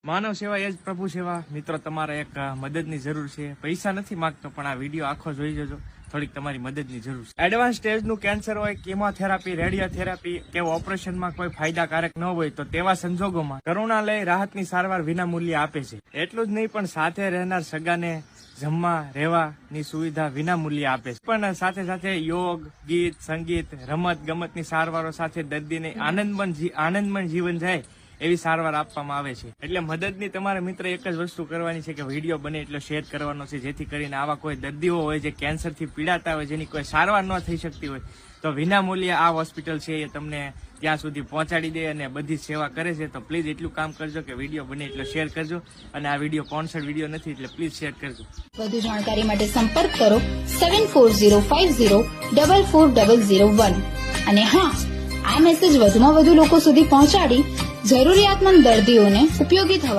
માનવ સેવા એ જ પ્રભુ સેવા. મિત્રો, તમારે એક મદદની જરૂર છે. પૈસા નથી માંગતો, પણ આ વિડીયો આખો જોઈ જજો. થોડીક તમારી મદદની જરૂર છે. એડવાન્સ સ્ટેજનું કેન્સર હોય, કેમોથેરાપી, રેડિયોથેરાપી કે ઓપરેશનમાં કોઈ ફાયદાકારક ન હોય તો તેવા સંજોગોમાં કરુણાલય રાહતની સારવાર વિના મૂલ્યે આપે છે. એટલું જ નહીં, પણ સાથે રહેનાર સગાને જમવા રહેવાની સુવિધા વિના મૂલ્યે આપે છે. પણ સાથે સાથે યોગ, ગીત, સંગીત, રમત ગમતની સારવારો સાથે દર્દીને આનંદમય જીવન જાય એવી સારવાર આપવામાં આવે છે. એટલે મદદની તમારે મિત્ર એક જ વસ્તુ કરવાની છે કે વિડીયો બને એટલો શેર કરવાનો છે, જેથી કરીને આવા કોઈ દર્દીઓ હોય જે કેન્સરથી પીડાતા હોય, જેની કોઈ સારવાર ન થઈ શકતી હોય, તો વિના મૂલ્યે આ હોસ્પિટલ છે એ તમને ત્યાં સુધી પહોંચાડી દે અને બધી સેવા કરે છે. તો પ્લીઝ એટલું કામ કરજો કે વિડીયો બને એટલો શેર કરજો. અને આ વિડીયો સ્પોન્સર્ડ વિડીયો નથી, એટલે પ્લીઝ શેર કરજો. વધુ જાણકારી માટે સંપર્ક કરો 7405044001. અને હા, આ મેસેજ વધુમાં વધુ લોકો સુધી પહોંચાડી જરૂરિયાતમંદ દર્દીઓને ઉપયોગી થવા